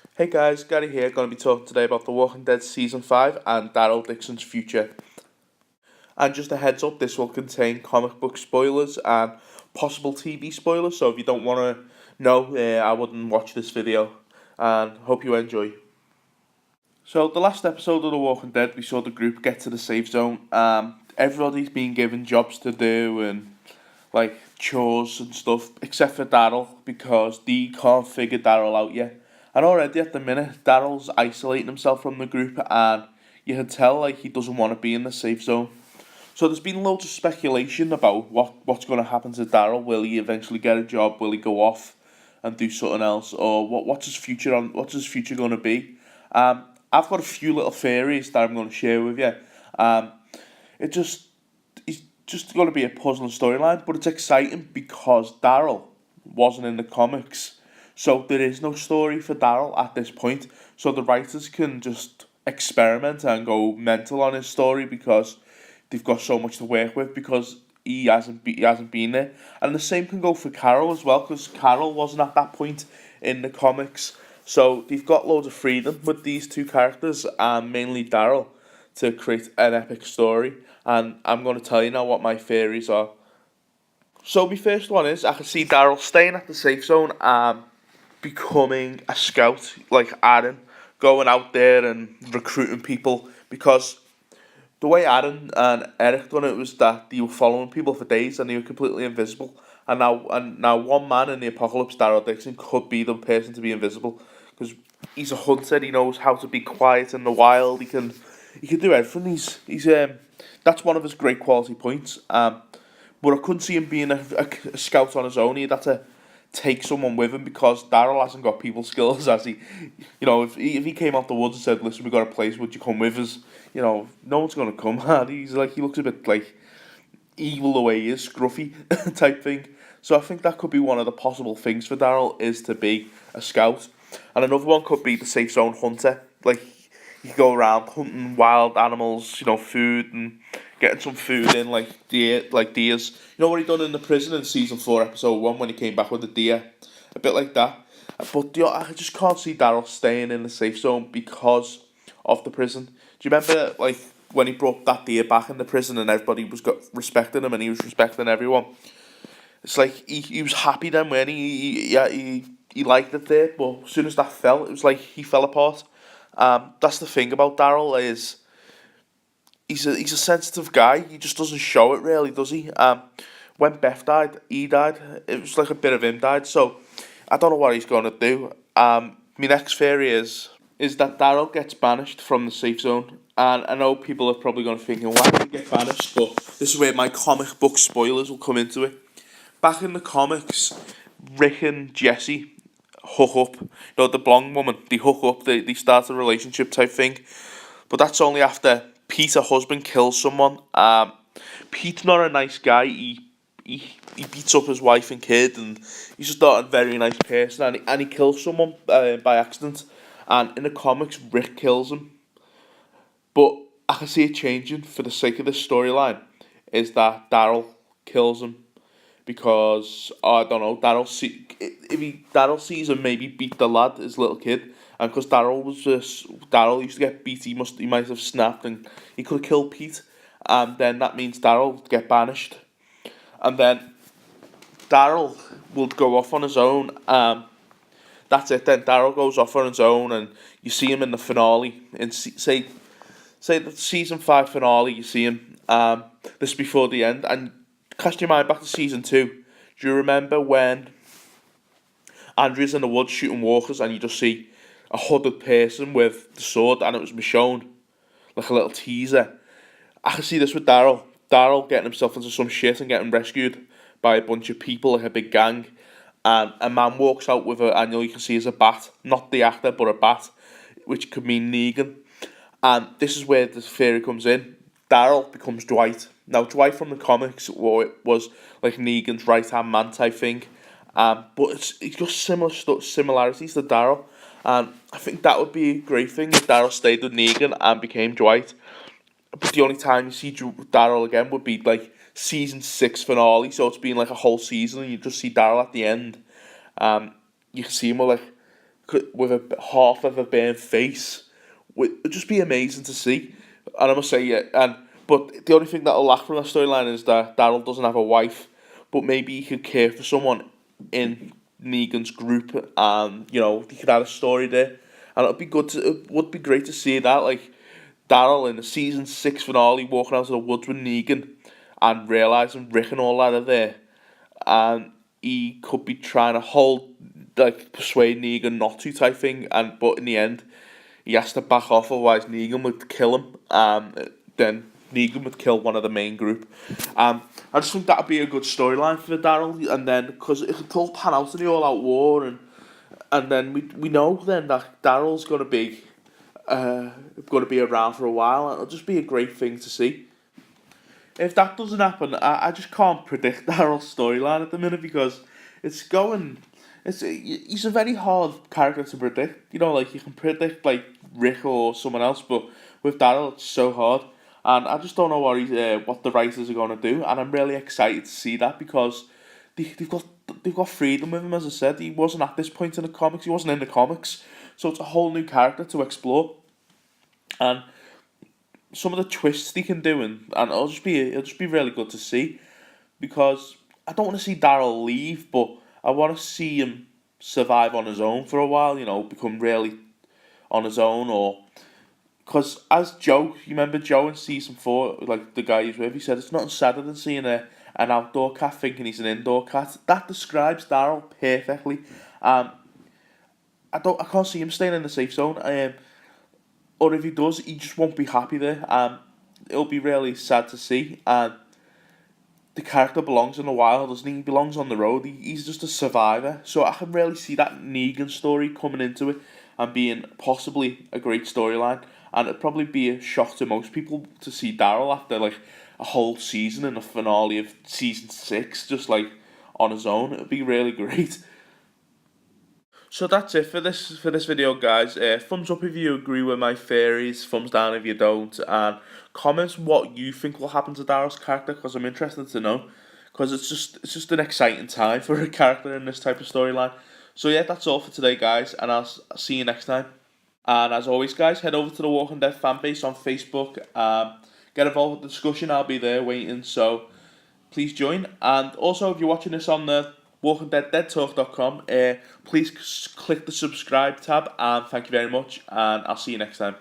Hey guys, Gary here, going to be talking today about The Walking Dead Season 5 and Daryl Dixon's future. And just a heads up, this will contain comic book spoilers and possible TV spoilers, so if you don't want to know, I wouldn't watch this video, and hope you enjoy. So, the last episode of The Walking Dead, we saw the group get to the safe zone. Everybody's been given jobs to do and like chores and stuff, except for Daryl, because Dee can't figure Daryl out yet. And already at the minute, Daryl's isolating himself from the group, and you can tell like he doesn't want to be in the safe zone. So there's been loads of speculation about what's going to happen to Daryl. Will he eventually get a job? Will he go off and do something else? Or what's his future on? What's his future going to be? I've got a few little theories that I'm going to share with you. Um, it just it's just going to be a puzzling storyline, but it's exciting because Daryl wasn't in the comics, so there is no story for Daryl at this point. So the writers can just experiment and go mental on his story because they've got so much to work with because he hasn't been there, and the same can go for Carol as well because Carol wasn't at that point in the comics. So they've got loads of freedom with these two characters and mainly Daryl to create an epic story. And I'm going to tell you now what my theories are. So my first one is I can see Daryl staying at the safe zone and becoming a scout like Aaron, going out there and recruiting people because the way Aaron and Eric done it was that they were following people for days and they were completely invisible. And now one man in the apocalypse, Daryl Dixon, could be the person to be invisible because he's a hunter. He knows how to be quiet in the wild. He can do everything. He's that's one of his great quality points. But I couldn't see him being a scout on his own. He'd have to take someone with him because Daryl hasn't got people skills, as he, if he came out the woods and said, "Listen, we got a place. Would you come with us?" No one's gonna come. And he looks a bit like evil the way he is, scruffy type thing. So I think that could be one of the possible things for Daryl is to be a scout, and another one could be the safe zone hunter. Like you go around hunting wild animals, food and getting some food in, like deers. You know what he done in the prison in season 4, episode 1, when he came back with the deer, a bit like that. But I just can't see Daryl staying in the safe zone because of the prison. Do you remember like when he brought that deer back in the prison and everybody was respecting him and he was respecting everyone? It's like he was happy then when he liked it there, but as soon as that fell, it was like he fell apart. That's the thing about Daryl is he's a sensitive guy. He just doesn't show it really, does he? When Beth died, he died. It was like a bit of him died. So I don't know what he's gonna do. My next theory is that Daryl gets banished from the safe zone. And I know people are probably gonna think, why did he get banished? But this is where my comic book spoilers will come into it. Back in the comics, Rick and Jesse hook up. The blonde woman, they hook up. They start a relationship type thing. But that's only after Pete, her husband, kills someone. Pete's not a nice guy. He beats up his wife and kid, and he's just not a very nice person. And he kills someone by accident. And in the comics, Rick kills him. But I can see it changing for the sake of this storyline. Is that Daryl kills him because I don't know. Daryl sees him maybe beat the lad, his little kid. And because Daryl used to get beat, he might have snapped and he could have killed Pete, and then that means Daryl would get banished, and then Daryl would go off on his own. That's it. Then Daryl goes off on his own, and you see him in the finale. Say the season 5 finale, you see him. This is before the end, and cast your mind back to season 2. Do you remember when Andrew's in the woods shooting walkers, and you just see a hooded person with the sword, and it was Michonne, like a little teaser. I can see this with Daryl. Daryl getting himself into some shit and getting rescued by a bunch of people, like a big gang, and a man walks out with and you can see as a bat, not the actor, but a bat, which could mean Negan. And this is where the theory comes in. Daryl becomes Dwight. Now, Dwight from the comics was like Negan's right-hand man type thing. But it's got similarities to Daryl. And I think that would be a great thing if Daryl stayed with Negan and became Dwight. But the only time you see Daryl again would be like season 6 finale. So it's been like a whole season and you just see Daryl at the end. You can see him with like with a half of a burnt face. It'd just be amazing to see. And I must say, yeah, but the only thing that'll lack from that storyline is that Daryl doesn't have a wife, but maybe he could care for someone in Negan's group, and he could add a story there, and it would be great to see that, like Daryl in the season 6 finale walking out of the woods with Negan, and realizing Rick and all that are there, and he could be trying to persuade Negan not to type thing, but in the end he has to back off, otherwise Negan would kill him. Then Negan would kill one of the main group. I just think that'd be a good storyline for Daryl, and then because it could all pan out in the all-out war, and then we know then that Daryl's gonna be around for a while, and it'll just be a great thing to see. If that doesn't happen, I just can't predict Daryl's storyline at the minute, because it's going. He's a very hard character to predict. Like you can predict like Rick or someone else, but with Daryl it's so hard, and I just don't know what the writers are gonna do, and I'm really excited to see that, because they've got freedom with him. As I said, he wasn't at this point in the comics. He wasn't in the comics, so it's a whole new character to explore, and some of the twists they can do, and it'll just be really good to see, because I don't want to see Daryl leave, but I want to see him survive on his own for a while. Become really on his own, or because as Joe, you remember Joe in season 4, like the guy he's with, he said it's nothing sadder than seeing an outdoor cat thinking he's an indoor cat. That describes Daryl perfectly. I can't see him staying in the safe zone. Or if he does, he just won't be happy there. It'll be really sad to see. And the character belongs in the wild, doesn't he? He belongs on the road. He's just a survivor. So I can really see that Negan story coming into it and being possibly a great storyline. And it'd probably be a shock to most people to see Daryl after like a whole season in the finale of season 6, just like on his own. It'd be really great. So that's it for this video, guys. Thumbs up if you agree with my theories, thumbs down if you don't, and comments what you think will happen to Daryl's character, because I'm interested to know, because it's just an exciting time for a character in this type of storyline. So yeah, that's all for today, guys, and I'll see you next time. And as always, guys, head over to the Walking Dead fanbase on Facebook. Get involved with the discussion. I'll be there waiting, so please join. And also, if you're watching this on the WalkingDeadDeadTalk.com, please click the subscribe tab, and thank you very much, and I'll see you next time.